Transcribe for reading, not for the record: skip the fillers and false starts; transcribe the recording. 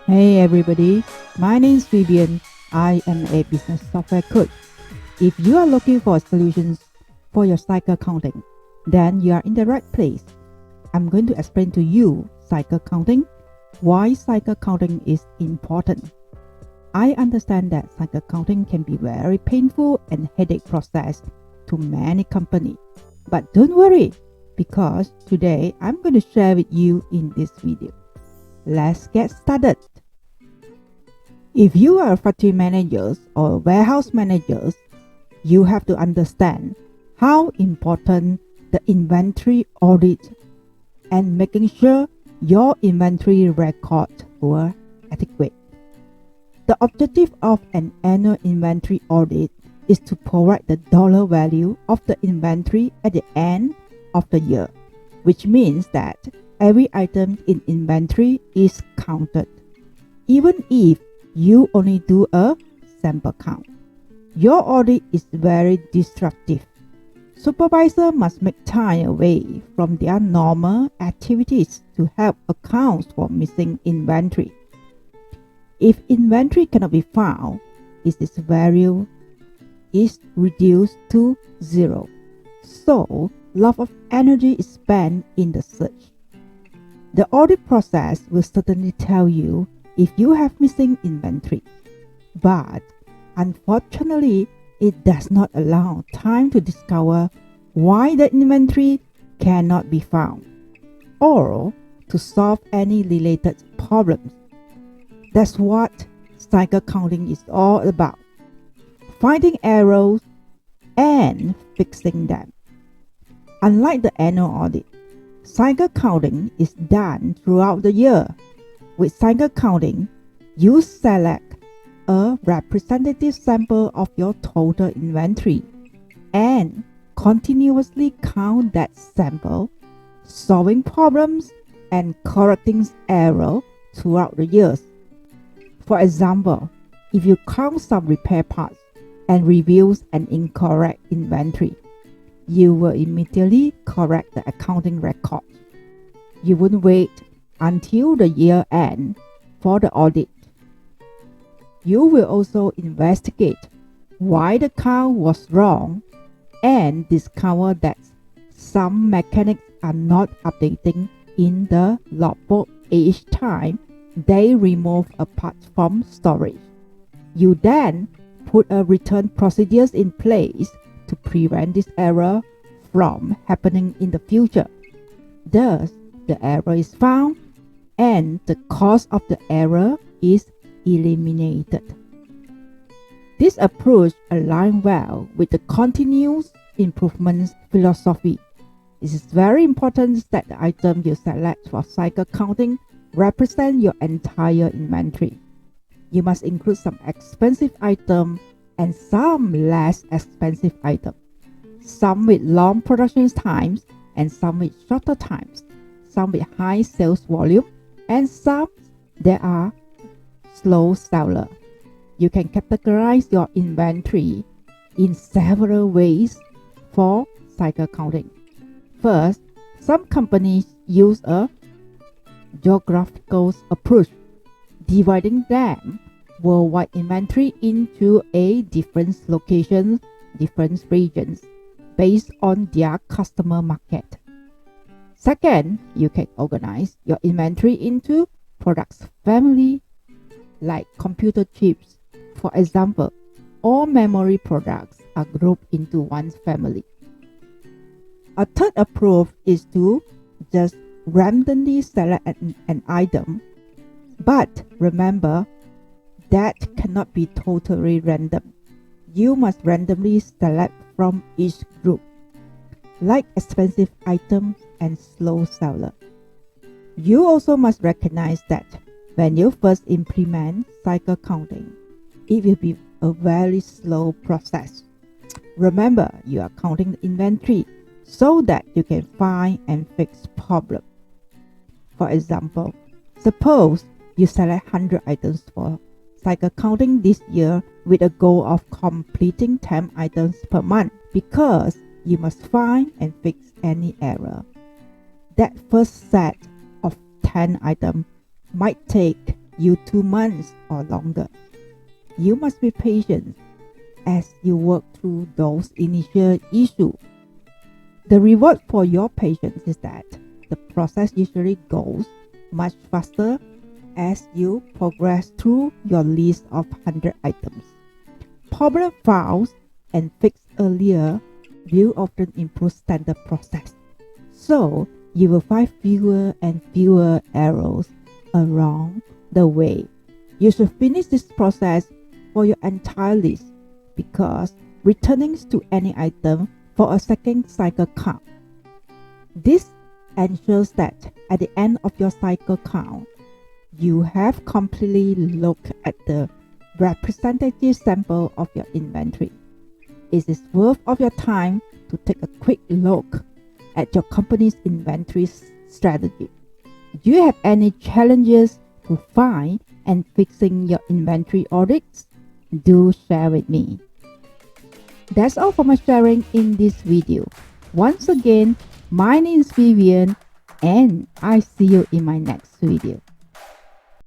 Hey everybody, my name is Vivienne. I am a business software coach. If you are looking for solutions for your cycle counting, then you are in the right place. I'm going to explain to you cycle counting, why cycle counting is important. I understand that cycle counting can be very painful and headache process to many companies. But don't worry, because today I'm going to share with you in this video. Let's get started. If you are factory managers or warehouse managers, you have to understand how important the inventory audit and making sure your inventory records were adequate. The objective of an annual inventory audit is to provide the dollar value of the inventory at the end of the year, which means that every item in inventory is counted, even if you only do a sample count. Your audit is very disruptive. Supervisors must make time away from their normal activities to help account for missing inventory. If inventory cannot be found, its value is reduced to zero. So, lot of energy is spent in the search. The audit process will certainly tell you if you have missing inventory, but unfortunately, it does not allow time to discover why the inventory cannot be found or to solve any related problems. That's what cycle counting is all about: finding errors and fixing them. Unlike the annual audit, cycle counting is done throughout the year. With cycle counting, you select a representative sample of your total inventory and continuously count that sample, solving problems and correcting errors throughout the years. For example, if you count some repair parts and reveals an incorrect inventory, you will immediately correct the accounting record. You wouldn't wait until the year end for the audit. You will also investigate why the count was wrong and discover that some mechanics are not updating in the logbook each time they remove a part from storage. You then put a return procedures in place to prevent this error from happening in the future. Thus, the error is found and the cause of the error is eliminated. This approach aligns well with the continuous improvement philosophy. It is very important that the item you select for cycle counting represent your entire inventory. You must include some expensive items and some less expensive items, some with long production times and some with shorter times, some with high sales volume and some that are slow seller. You can categorize your inventory in several ways for cycle counting. First, some companies use a geographical approach, dividing them worldwide inventory into a different locations, different regions, based on their customer market. Second, you can organize your inventory into products family, like computer chips. For example, all memory products are grouped into one family. A third approach is to just randomly select an item, but remember that cannot be totally random. You must randomly select from each group, like expensive items and slow seller. You also must recognize that when you first implement cycle counting, it will be a very slow process. Remember, you are counting the inventory so that you can find and fix problems. For example, suppose you select 100 items for cycle counting this year with a goal of completing 10 items per month, because you must find and fix any error. That first set of 10 items might take you 2 months or longer. You must be patient as you work through those initial issues. The reward for your patience is that the process usually goes much faster as you progress through your list of 100 items. Problem found and fixed earlier will often improve standard process. So you will find fewer and fewer errors along the way. You should finish this process for your entire list because returning to any item for a second cycle count. This ensures that at the end of your cycle count, you have completely looked at the representative sample of your inventory. It is worth of your time to take a quick look at your company's inventory strategy. Do you have any challenges to find and fixing your inventory audits? Do share with me. That's all for my sharing in this video. Once again, my name is Vivienne and I see you in my next video.